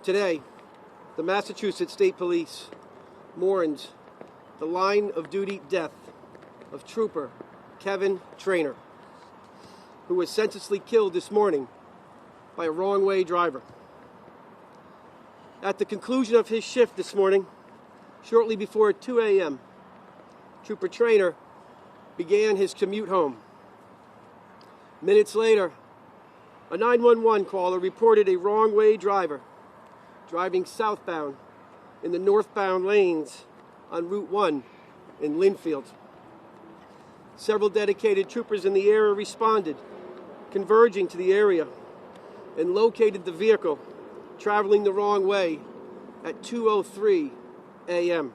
Today, the Massachusetts State Police mourns the line of duty death of Trooper Kevin Trainor, who was senselessly killed this morning by a wrong-way driver. At the conclusion of his shift this morning, shortly before 2 a.m., Trooper Trainor began his commute home. Minutes later, a 911 caller reported a wrong-way driver driving southbound in the northbound lanes on Route 1 in Lynnfield. Several dedicated troopers in the area responded, converging to the area, and located the vehicle traveling the wrong way at 2:03 a.m.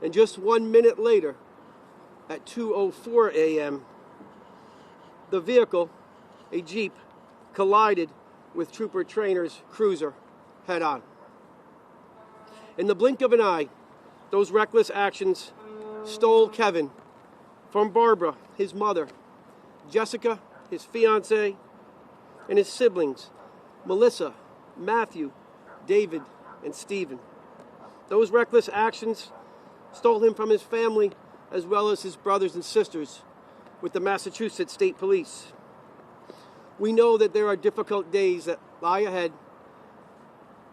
And just 1 minute later, at 2:04 a.m., the vehicle, a Jeep, collided with Trooper Trainor's cruiser head-on. In the blink of an eye, those reckless actions stole Kevin from Barbara, his mother, Jessica, his fiancée, and his siblings, Melissa, Matthew, David, and Stephen. Those reckless actions stole him from his family as well as his brothers and sisters with the Massachusetts State Police. We know that there are difficult days that lie ahead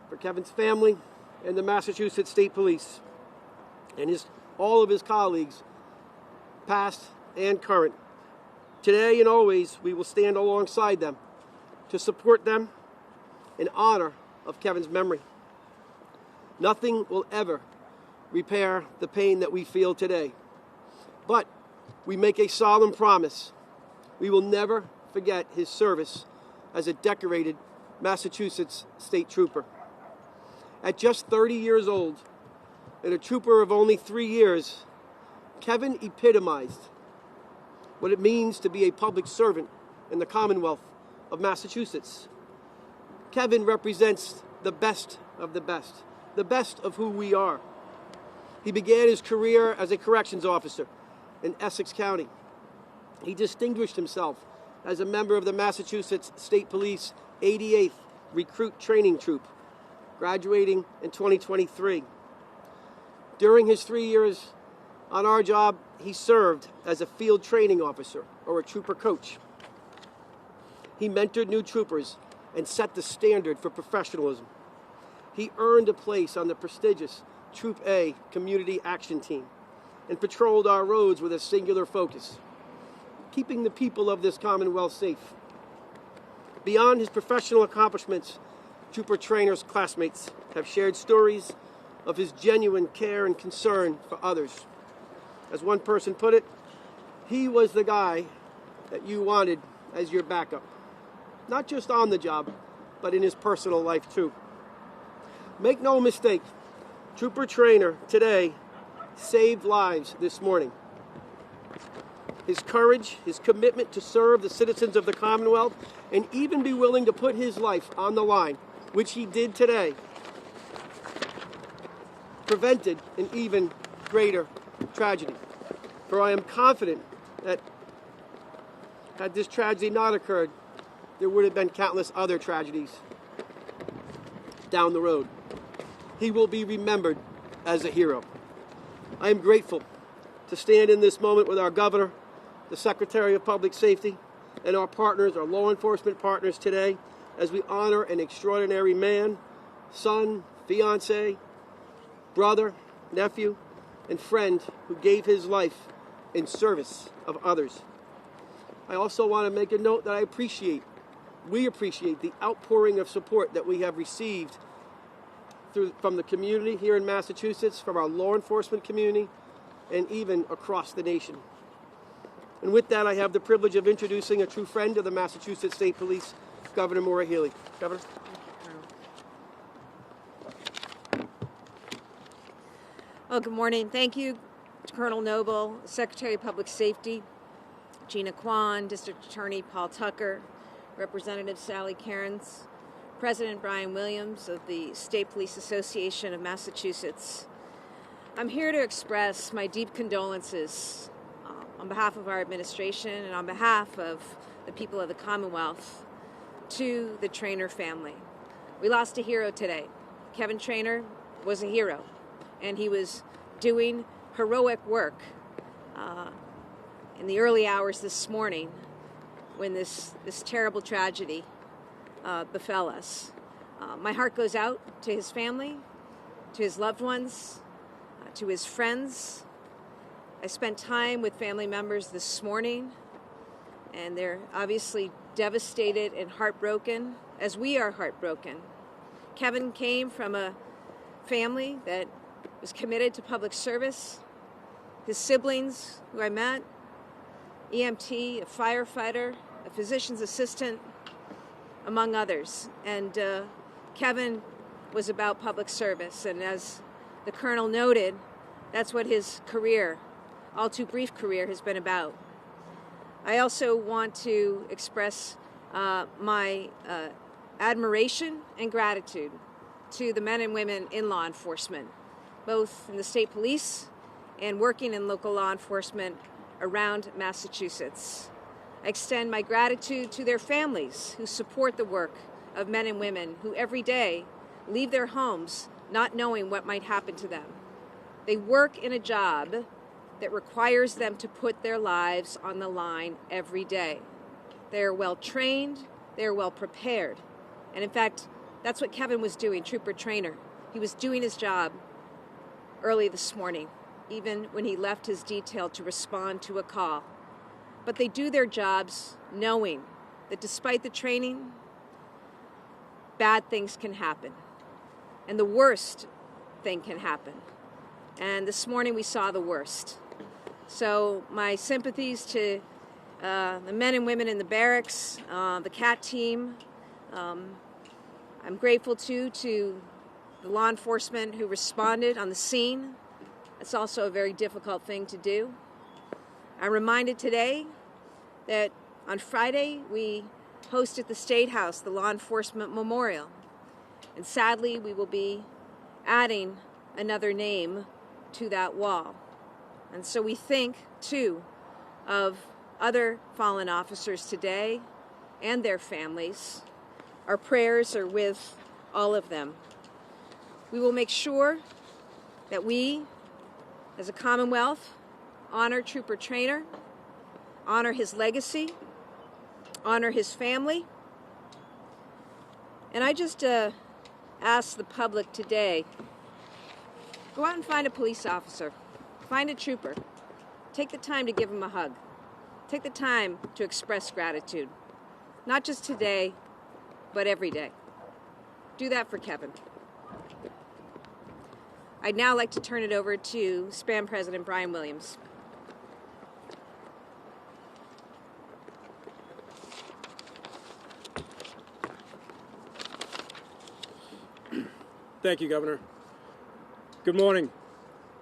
for Kevin's family and the Massachusetts State Police and all of his colleagues, past and current. Today and always, we will stand alongside them to support them in honor of Kevin's memory. Nothing will ever repair the pain that we feel today, but we make a solemn promise. We will never forget his service as a decorated Massachusetts State Trooper. At just 30 years old and a trooper of only 3 years, Kevin epitomized what it means to be a public servant in the Commonwealth of Massachusetts. Kevin represents the best of the best of who we are. He began his career as a corrections officer in Essex County. He distinguished himself as a member of the Massachusetts State Police 88th Recruit Training Troop, graduating in 2023. During his 3 years on our job, he served as a field training officer or a trooper coach. He mentored new troopers and set the standard for professionalism. He earned a place on the prestigious Troop A Community Action Team and patrolled our roads with a singular focus, keeping the people of this Commonwealth safe. Beyond his professional accomplishments, Trooper Trainor's classmates have shared stories of his genuine care and concern for others. As one person put it, he was the guy that you wanted as your backup, not just on the job, but in his personal life too. Make no mistake, Trooper Trainor today saved lives this morning. His courage, his commitment to serve the citizens of the Commonwealth, and even be willing to put his life on the line, which he did today, prevented an even greater tragedy. For I am confident that had this tragedy not occurred, there would have been countless other tragedies down the road. He will be remembered as a hero. I am grateful to stand in this moment with our governor, the Secretary of Public Safety, and our partners, our law enforcement partners today, as we honor an extraordinary man, son, fiancé, brother, nephew, and friend who gave his life in service of others. I also want to make a note that we appreciate the outpouring of support that we have received from the community here in Massachusetts, from our law enforcement community, and even across the nation. And with that, I have the privilege of introducing a true friend of the Massachusetts State Police, Governor Maura Healey. Governor. Well, good morning. Thank you to Colonel Noble, Secretary of Public Safety, Gina Kwan, District Attorney Paul Tucker, Representative Sally Cairns, President Brian Williams of the State Police Association of Massachusetts. I'm here to express my deep condolences on behalf of our administration and on behalf of the people of the Commonwealth to the Trainor family. We lost a hero today. Kevin Trainor was a hero, and he was doing heroic work in the early hours this morning when this terrible tragedy befell us. My heart goes out to his family, to his loved ones, to his friends. I spent time with family members this morning, and they're obviously devastated and heartbroken, as we are heartbroken. Kevin came from a family that was committed to public service. His siblings, who I met, EMT, a firefighter, a physician's assistant, among others. And Kevin was about public service, and as the colonel noted, that's what his career, all too brief career, has been about. I also want to express my admiration and gratitude to the men and women in law enforcement, both in the state police and working in local law enforcement around Massachusetts. I extend my gratitude to their families who support the work of men and women who every day leave their homes not knowing what might happen to them. They work in a job that requires them to put their lives on the line every day. They are well trained, they are well prepared. And in fact, that's what Kevin was doing, Trooper Trainor. He was doing his job early this morning, even when he left his detail to respond to a call. But they do their jobs knowing that despite the training, bad things can happen. And the worst thing can happen. And this morning we saw the worst. So my sympathies to the men and women in the barracks, the CAT team. I'm grateful to the law enforcement who responded on the scene. It's also a very difficult thing to do. I'm reminded today that on Friday we hosted at the State House the Law Enforcement Memorial. And sadly, we will be adding another name to that wall. And so we think, too, of other fallen officers today and their families. Our prayers are with all of them. We will make sure that we, as a Commonwealth, honor Trooper Trainor, honor his legacy, honor his family. And I just ask the public today, go out and find a police officer, find a trooper, take the time to give him a hug, take the time to express gratitude, not just today, but every day. Do that for Kevin. I'd now like to turn it over to SPAM President Brian Williams. Thank you, Governor. Good morning.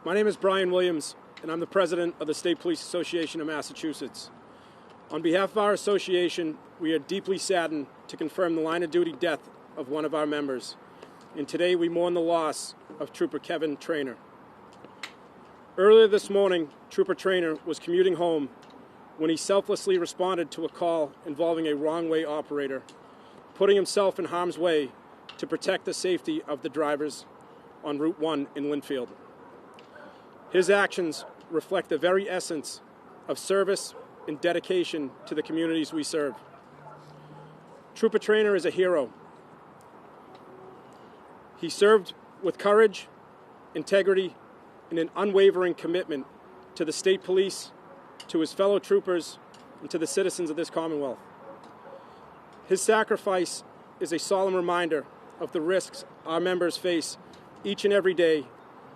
My name is Brian Williams, and I'm the president of the State Police Association of Massachusetts. On behalf of our association, we are deeply saddened to confirm the line-of-duty death of one of our members, and today we mourn the loss of Trooper Kevin Trainor. Earlier this morning, Trooper Trainor was commuting home when he selflessly responded to a call involving a wrong-way operator, putting himself in harm's way to protect the safety of the drivers on Route 1 in Lynnfield. His actions reflect the very essence of service and dedication to the communities we serve. Trooper Trainor is a hero. He served with courage, integrity, and an unwavering commitment to the state police, to his fellow troopers, and to the citizens of this Commonwealth. His sacrifice is a solemn reminder of the risks our members face each and every day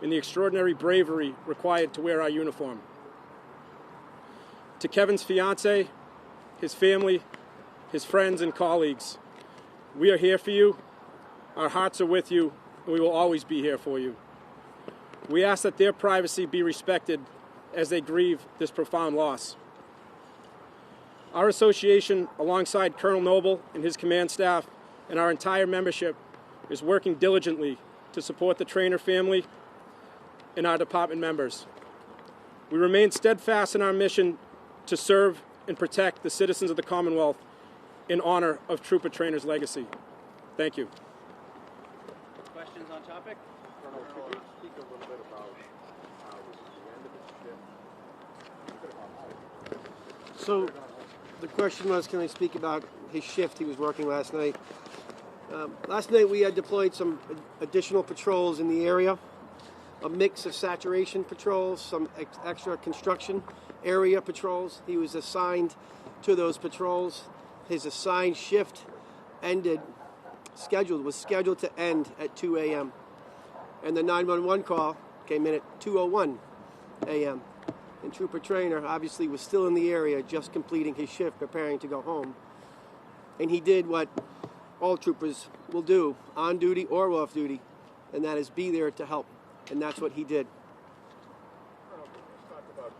and the extraordinary bravery required to wear our uniform. To Kevin's fiancée, his family, his friends and colleagues, we are here for you, our hearts are with you, and we will always be here for you. We ask that their privacy be respected as they grieve this profound loss. Our association, alongside Colonel Noble and his command staff and our entire membership, is working diligently to support the Trainor family and our department members. We remain steadfast in our mission to serve and protect the citizens of the Commonwealth in honor of Trooper Trainor's legacy. Thank you. questions on topic? Colonel, could you speak a little bit about how this is the end of his shift? So the question was, can I speak about his shift he was working last night? Last night we had deployed some additional patrols in the area, a mix of saturation patrols, some extra construction area patrols. He was assigned to those patrols. His assigned shift was scheduled to end at 2 a.m. And the 911 call came in at 2:01 a.m. And Trooper Trainor obviously was still in the area, just completing his shift, preparing to go home. And he did what all troopers will do, on duty or off duty, and that is be there to help. And that's what he did. Colonel, can you just talk about,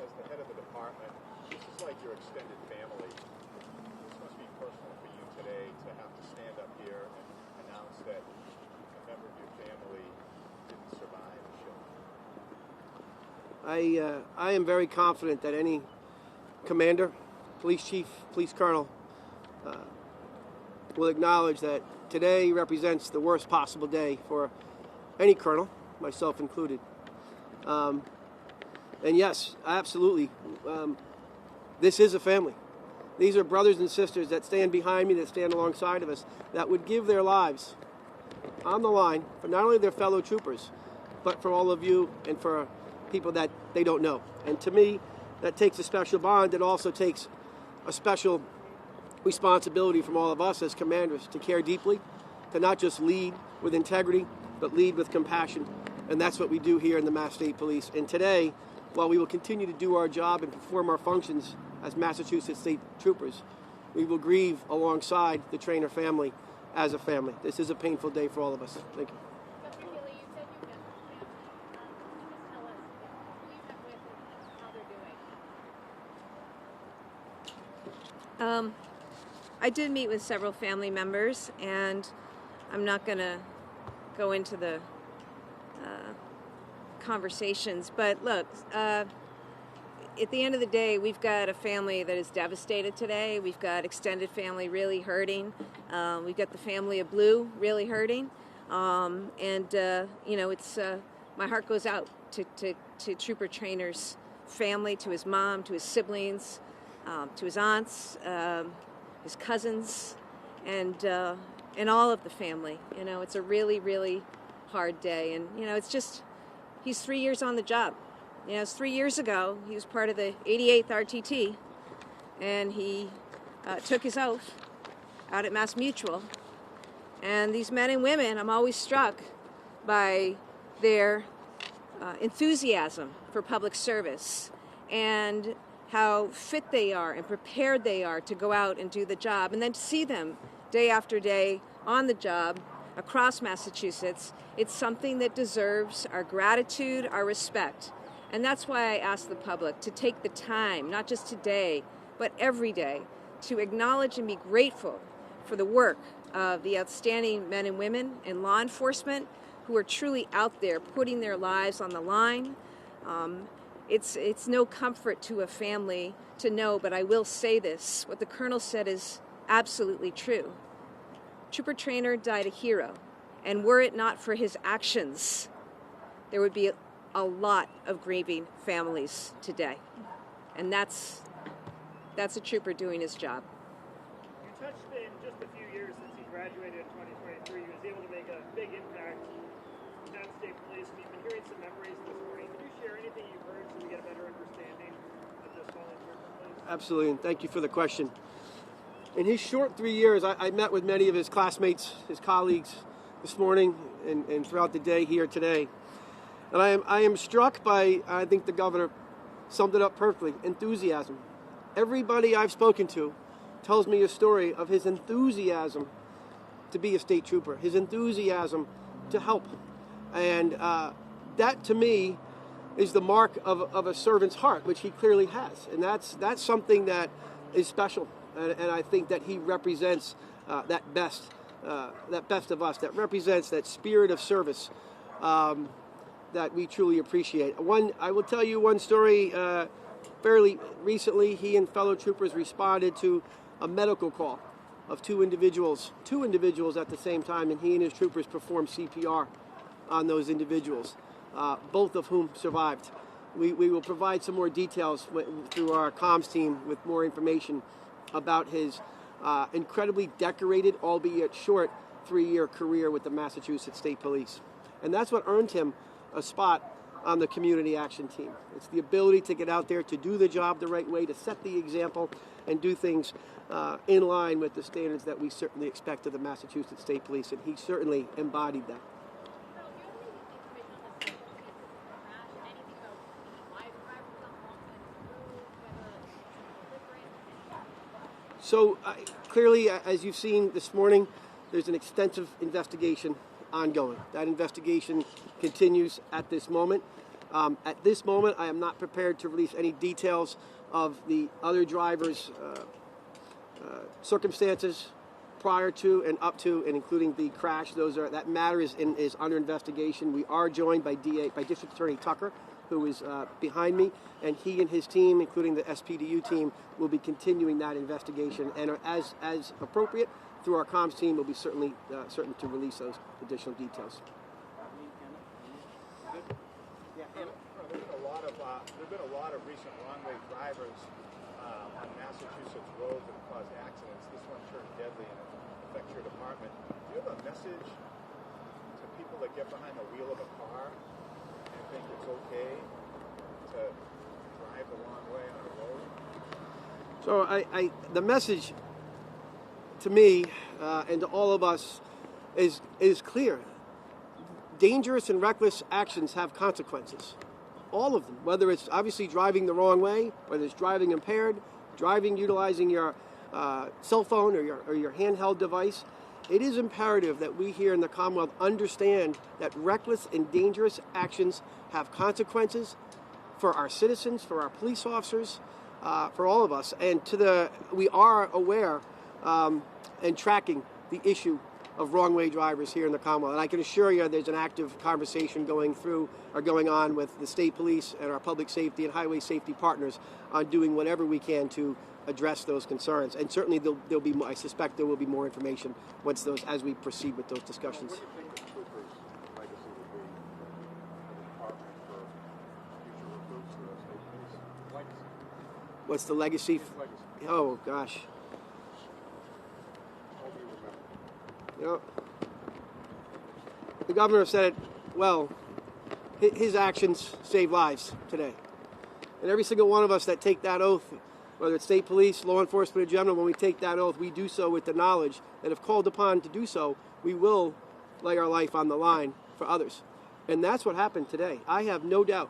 as the head of the department, this is like your extended family. This must be personal for you today to have to stand up here and announce that a member of your family didn't survive the shift. I am very confident that any commander, police chief, police colonel will acknowledge that today represents the worst possible day for any colonel, myself included. And yes, absolutely, this is a family. These are brothers and sisters that stand behind me, that stand alongside of us, that would give their lives on the line for not only their fellow troopers, but for all of you and for people that they don't know. And to me, that takes a special bond. It also takes a special responsibility from all of us as commanders to care deeply, to not just lead with integrity, but lead with compassion. And that's what we do here in the Mass State Police. And today, while we will continue to do our job and perform our functions as Massachusetts State Troopers, we will grieve alongside the Trainor family as a family. This is a painful day for all of us. Thank you. Dr. Healey, you said you've met with family. Can you just tell us who you met with and how they're doing? I did meet with several family members, and I'm not going to go into the conversations, but look, at the end of the day, we've got a family that is devastated today. We've got extended family really hurting. We've got the family of Blue really hurting. It's my heart goes out to Trooper Trainor's family, to his mom, to his siblings, to his aunts, his cousins, and all of the family. You know, it's a really, really hard day. And, it's just, he's 3 years on the job. It's 3 years ago, he was part of the 88th RTT, and he took his oath out at Mass Mutual. And these men and women, I'm always struck by their enthusiasm for public service and how fit they are and prepared they are to go out and do the job. And then to see them day after day on the job across Massachusetts, it's something that deserves our gratitude, our respect. And that's why I ask the public to take the time, not just today, but every day, to acknowledge and be grateful for the work of the outstanding men and women in law enforcement who are truly out there putting their lives on the line. It's no comfort to a family to know, but I will say this. What the Colonel said is absolutely true. Trooper Trainor died a hero, and were it not for his actions, there would be a lot of grieving families today. And that's a trooper doing his job. You touched in just a few years since he graduated in 2023. He was able to make a big impact in that state police. And you've been hearing some memories this morning. Can you share anything you've heard so we get a better understanding of this fallen trooper, please? Absolutely, and thank you for the question. In his short 3 years, I met with many of his classmates, his colleagues this morning and throughout the day here today. And I am struck by, I think the governor summed it up perfectly, enthusiasm. Everybody I've spoken to tells me a story of his enthusiasm to be a state trooper, his enthusiasm to help. And that, to me, is the mark of a servant's heart, which he clearly has. And that's something that is special. And I think that he represents that best of us, that represents that spirit of service that we truly appreciate. I will tell you one story. Fairly recently, he and fellow troopers responded to a medical call of two individuals at the same time, and he and his troopers performed CPR on those individuals, both of whom survived. We will provide some more details through our comms team with more information about his incredibly decorated, albeit short, 3-year career with the Massachusetts State Police. And that's what earned him a spot on the community action team. It's the ability to get out there, to do the job the right way, to set the example, and do things in line with the standards that we certainly expect of the Massachusetts State Police, and he certainly embodied that. So clearly, as you've seen this morning, there's an extensive investigation ongoing. That investigation continues at this moment. At this moment, I am not prepared to release any details of the other drivers' circumstances prior to and up to and including the crash. That matter is under investigation. We are joined by District Attorney Tucker, who is behind me, and he and his team, including the SPDU team, will be continuing that investigation. And as appropriate, through our comms team, we'll be certain to release those additional details. There've been a lot of recent wrong-way drivers on Massachusetts roads that have caused accidents. This one turned deadly and it affects your department. Do you have a message to people that get behind the wheel of a car and think it's okay to drive the wrong way on a road? So the message to me and to all of us is clear. Dangerous and reckless actions have consequences. All of them, whether it's obviously driving the wrong way, whether it's driving impaired, driving utilizing your cell phone or your handheld device. It is imperative that we here in the Commonwealth understand that reckless and dangerous actions have consequences for our citizens, for our police officers, for all of us. And we are aware and tracking the issue of wrong-way drivers here in the Commonwealth. And I can assure you there's an active conversation going on with the state police and our public safety and highway safety partners on doing whatever we can to address those concerns. And certainly I suspect there will be more information as we proceed with those discussions. What do you think the troopers' legacy will be in the department for future recruits for the state police? Legacy. What's the legacy? His legacy. Oh, gosh. How do you remember? You know, the governor said it well. His actions save lives today. And every single one of us that take that oath, whether it's state police, law enforcement in general, when we take that oath, we do so with the knowledge that if called upon to do so, we will lay our life on the line for others. And that's what happened today. I have no doubt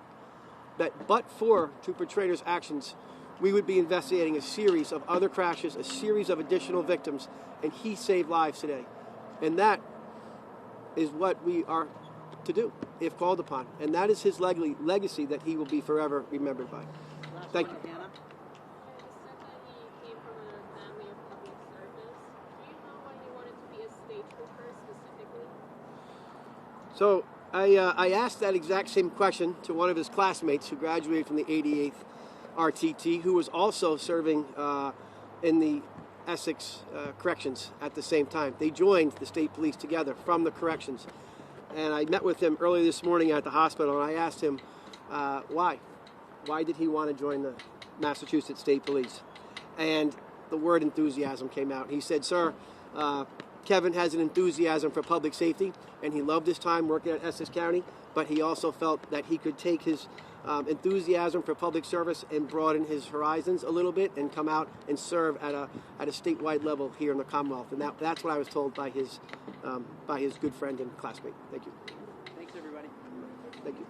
that but for Trooper Trainor's actions, we would be investigating a series of other crashes, a series of additional victims, and he saved lives today. And that is what we are to do, if called upon. And that is his legacy that he will be forever remembered by. Thank you. You said that he came from a family of public service. Do you know why he wanted to be a state trooper specifically? So I asked that exact same question to one of his classmates who graduated from the 88th RTT, who was also serving in the Essex Corrections at the same time. They joined the state police together from the corrections. And I met with him earlier this morning at the hospital, and I asked him why. Why did he want to join the Massachusetts State Police? And the word enthusiasm came out. He said, "Sir, Kevin has an enthusiasm for public safety, and he loved his time working at Essex County, but he also felt that he could take his enthusiasm for public service and broaden his horizons a little bit and come out and serve at a statewide level here in the Commonwealth." And that's what I was told by his good friend and classmate. Thank you. Thanks, everybody. Thank you.